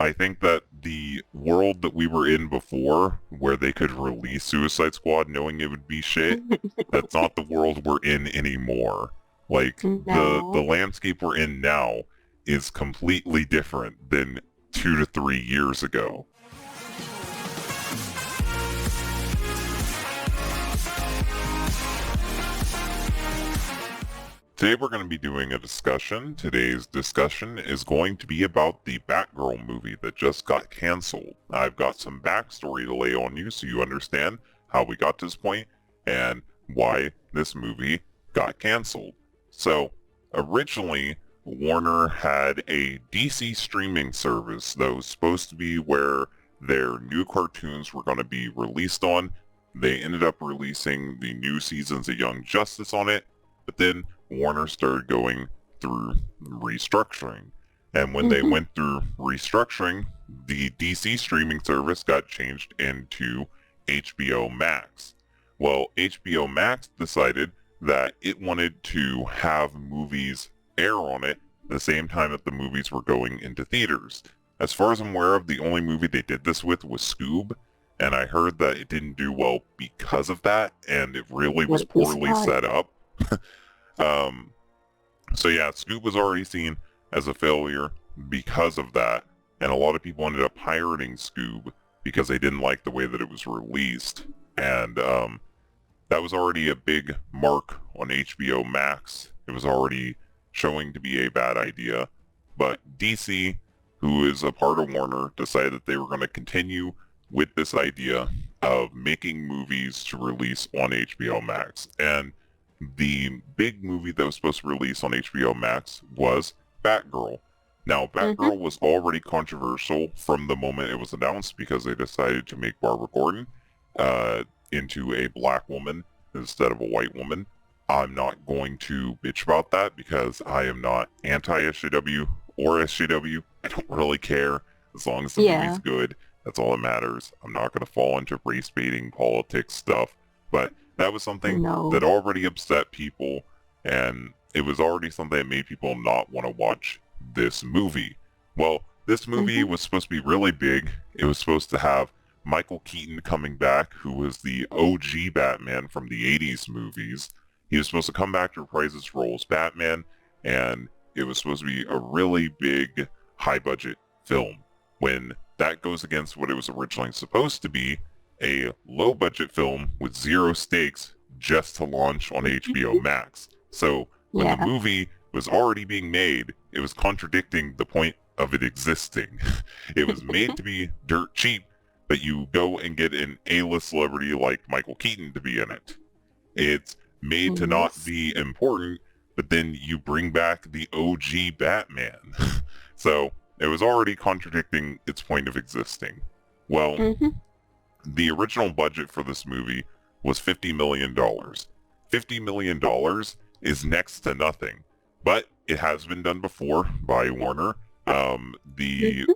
I think that the world that we were in before, where they could release Suicide Squad knowing it would be shit, that's not the world we're in anymore. Like the No. landscape we're in now is completely different than 2 to 3 years ago. Today we're going to be doing a discussion. Today's discussion is going to be about the Batgirl movie that just got canceled. I've got some backstory to lay on you so you understand how we got to this point and why this movie got canceled. So, originally, Warner had a DC streaming service that was supposed to be where their new cartoons were going to be released on. They ended up releasing the new seasons of Young Justice on it, but then Warner started going through restructuring. And when they Mhm. went through restructuring, the DC streaming service got changed into HBO Max. Well, HBO Max decided that it wanted to have movies air on it the same time that the movies were going into theaters. As far as I'm aware of, the only movie they did this with was Scoob, and I heard that it didn't do well because of that, and it really Would was it be poorly smart? set up. um, so yeah, Scoob was already seen as a failure because of that, and a lot of people ended up pirating Scoob because they didn't like the way that it was released, and that was already a big mark on HBO Max. It was already showing to be a bad idea, but DC, who is a part of Warner, decided that they were going to continue with this idea of making movies to release on HBO Max. And the big movie that was supposed to release on HBO Max was Batgirl. Now, Mhm. Batgirl was already controversial from the moment it was announced because they decided to make Barbara Gordon into a black woman instead of a white woman. I'm not going to bitch about that because I am not anti-SJW or SJW. I don't really care as long as the movie's Yeah. good. That's all that matters. I'm not going to fall into race baiting politics stuff, but that was something that No. already upset people, and it was already something that made people not want to watch this movie. Well, this movie Mhm. was supposed to be really big. It was supposed to have Michael Keaton coming back, who was the OG Batman from the 80s movies. He was supposed to come back to reprise his role as Batman, and it was supposed to be a really big, high budget film. When that goes against what it was originally supposed to be, a low budget film with zero stakes just to launch on HBO Max. So when the Yeah. movie was already being made, it was contradicting the point of it existing. It was made to be dirt cheap, but you go and get an A-list celebrity like Michael Keaton to be in it. It's made to not Yes. be important, but then you bring back the OG Batman. So it was already contradicting its point of existing. Well, Mhm. the original budget for this movie was $50 million. $50 million is next to nothing, but it has been done before by Warner. The Mhm.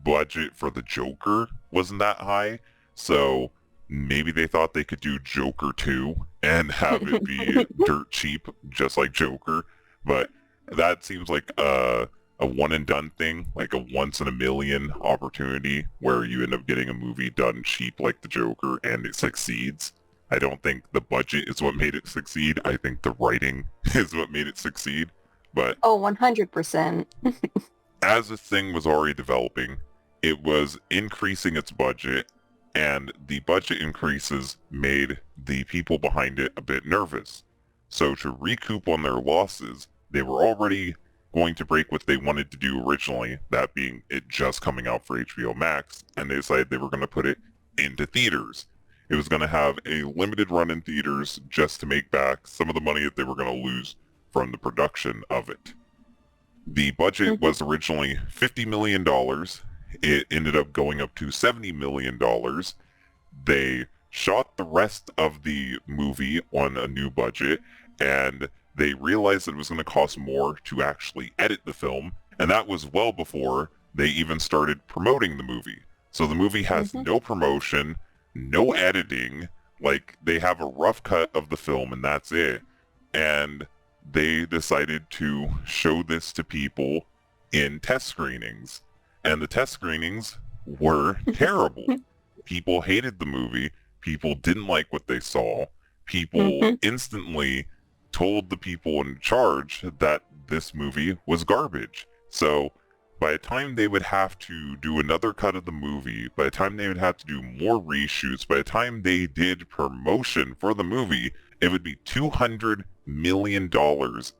budget for the Joker wasn't that high, so maybe they thought they could do Joker 2 and have it be dirt cheap, just like Joker, but that seems like a one and done thing, like a once in a million opportunity where you end up getting a movie done cheap like the Joker and it succeeds. I don't think the budget is what made it succeed. I think the writing is what made it succeed. But Oh, 100%. as this thing was already developing, it was increasing its budget, and the budget increases made the people behind it a bit nervous. So to recoup on their losses, they were already going to break what they wanted to do originally, that being it just coming out for HBO Max, and they decided they were going to put it into theaters. It was going to have a limited run in theaters just to make back some of the money that they were going to lose from the production of it. The budget Mhm. was originally $50 million. It ended up going up to $70 million. They shot the rest of the movie on a new budget, and they realized that it was going to cost more to actually edit the film, and that was well before they even started promoting the movie. So the movie has Mhm. no promotion, no editing, like they have a rough cut of the film and that's it. And they decided to show this to people in test screenings. And the test screenings were terrible. People hated the movie. People didn't like what they saw. People Mhm. instantly told the people in charge that this movie was garbage. So by the time they would have to do another cut of the movie, by the time they would have to do more reshoots, by the time they did promotion for the movie, it would be $200 million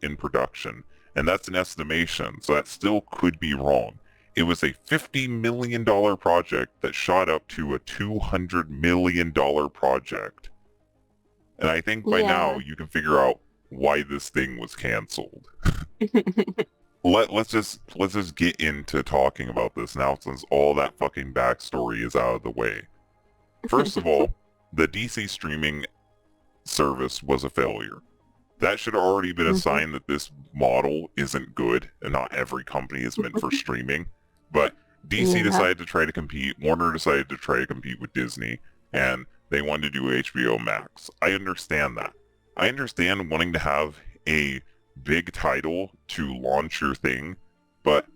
in production. And that's an estimation, so that still could be wrong. It was a $50 million project that shot up to a $200 million project. And I think by now Yeah. you can figure out why this thing was canceled. Let's just get into talking about this now since all that fucking backstory is out of the way. First of all, the DC streaming service was a failure. That should have already been a Mhm. sign that this model isn't good and not every company is meant for streaming. But DC Yeah. decided to try to compete, Warner decided to try to compete with Disney, and they wanted to do HBO Max. I understand that. I understand wanting to have a big title to launch your thing, but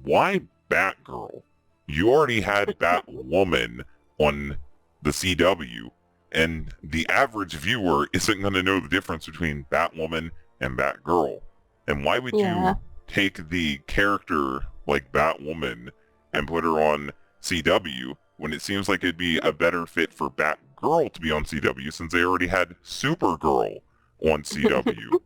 why Batgirl? You already had Batwoman on the CW, and the average viewer isn't going to know the difference between Batwoman and Batgirl. And why would Yeah. you take the character like Batwoman and put her on CW when it seems like it'd be a better fit for Batgirl to be on CW since they already had Supergirl on CW?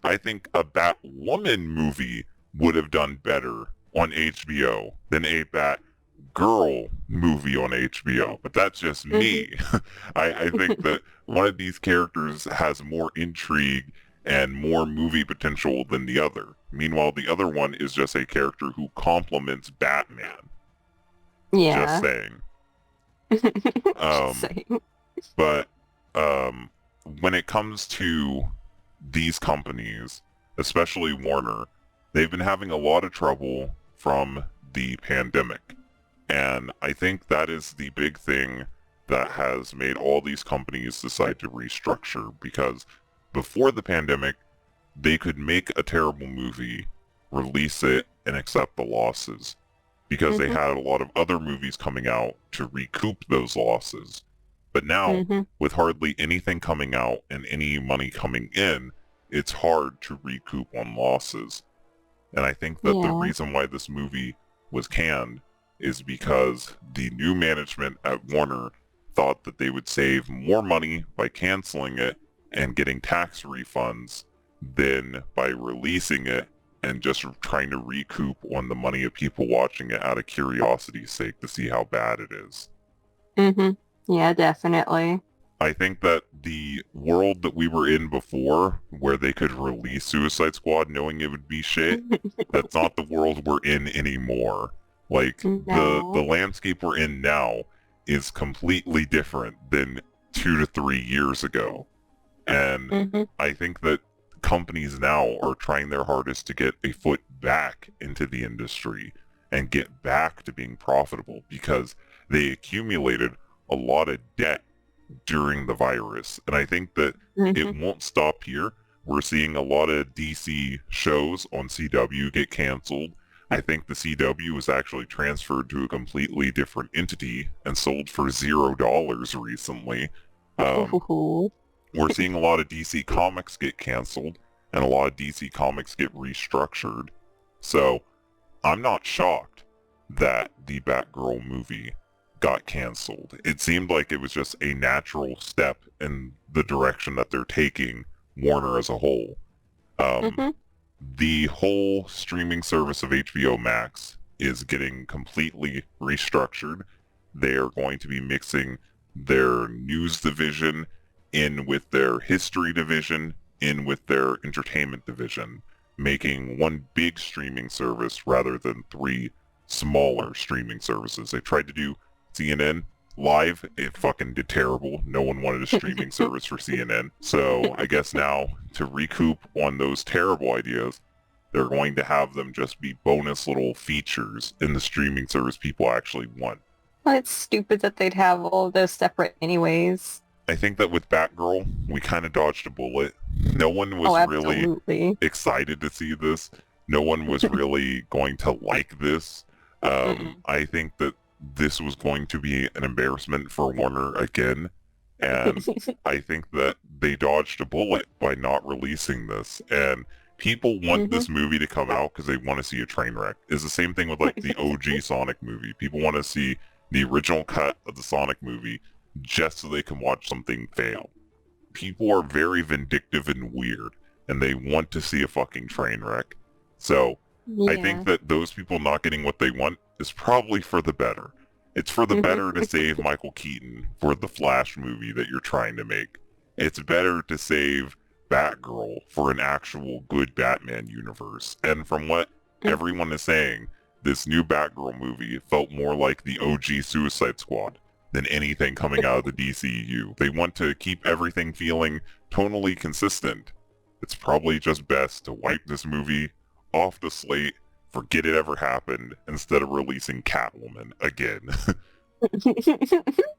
I think a Batwoman movie would have done better on HBO than a Batgirl movie on HBO. But that's just Mhm. me. I think that one of these characters has more intrigue and more movie potential than the other. Meanwhile, the other one is just a character who complements Batman. Just Yeah. saying. Just Um, saying. but um, when it comes to these companies, especially Warner, they've been having a lot of trouble from the pandemic. And I think that is the big thing that has made all these companies decide to restructure because before the pandemic, they could make a terrible movie, release it, and accept the losses because they Mhm. had a lot of other movies coming out to recoup those losses. But now, Mhm. with hardly anything coming out and any money coming in, it's hard to recoup on losses. And I think that the Yeah. reason why this movie was canned is because the new management at Warner thought that they would save more money by canceling it and getting tax refunds than by releasing it and just trying to recoup on the money of people watching it out of curiosity's sake to see how bad it is. Mhm. Yeah, definitely. I think that the world that we were in before, where they could release Suicide Squad knowing it would be shit, that's not the world we're in anymore. Like the No. landscape we're in now is completely different than 2 to 3 years ago. And Mhm. I think that companies now are trying their hardest to get a foot back into the industry and get back to being profitable because they accumulated a lot of debt during the virus. And I think that it Mhm. won't stop here. We're seeing a lot of DC shows on CW get canceled. I think the CW was actually transferred to a completely different entity and sold for $0 recently. Um, Ooh. we're seeing a lot of DC comics get canceled and a lot of DC comics get restructured. So I'm not shocked that the Batgirl movie got canceled. It seemed like it was just a natural step in the direction that they're taking Warner as a whole. Um, Mhm. the whole streaming service of HBO Max is getting completely restructured. They are going to be mixing their news division in with their history division, in with their entertainment division, making one big streaming service rather than three smaller streaming services. They tried to do CNN live. It fucking did terrible. No one wanted a streaming service for CNN. So I guess now to recoup on those terrible ideas, they're going to have them just be bonus little features in the streaming service people actually want. Well, it's stupid that they'd have all of those separate anyways. I think that with Batgirl, we kind of dodged a bullet. No one Oh, was really absolutely. excited to see this. No one was really going to like this. Mm-mm. I think that this was going to be an embarrassment for Warner again, and I think that they dodged a bullet by not releasing this. And people want Mhm. this movie to come out because they want to see a train wreck. It's the same thing with like the OG Sonic movie. People want to see the original cut of the Sonic movie just so they can watch something fail. People are very vindictive and weird, and they want to see a fucking train wreck. So I think Yeah. that those people not getting what they want is probably for the better. It's for the Mhm. better to save Michael Keaton for the Flash movie that you're trying to make. It's better to save Batgirl for an actual good Batman universe. And from what everyone is saying, this new Batgirl movie felt more like the OG Suicide Squad than anything coming out of the DCEU. They want to keep everything feeling tonally consistent. It's probably just best to wipe this movie off the slate, forget it ever happened, instead of releasing Catwoman again.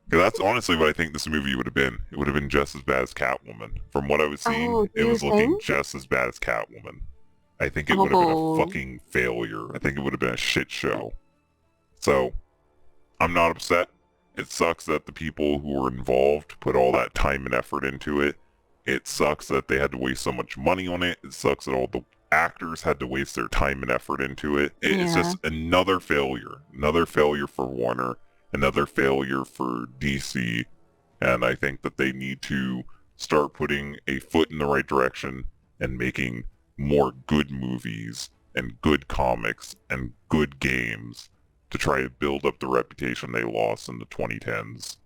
That's honestly what I think this movie would have been. It would have been just as bad as Catwoman. From what I was seeing, Oh, it do you was looking think? just as bad as Catwoman. I think it would have been a Oh. fucking failure. I think it would have been a shit show. So, I'm not upset. It sucks that the people who were involved put all that time and effort into it. It sucks that they had to waste so much money on it. It sucks that all the actors had to waste their time and effort into it. It's Yeah. just another failure. Another failure for Warner. Another failure for DC. And I think that they need to start putting a foot in the right direction and making more good movies and good comics and good games to try to build up the reputation they lost in the 2010s.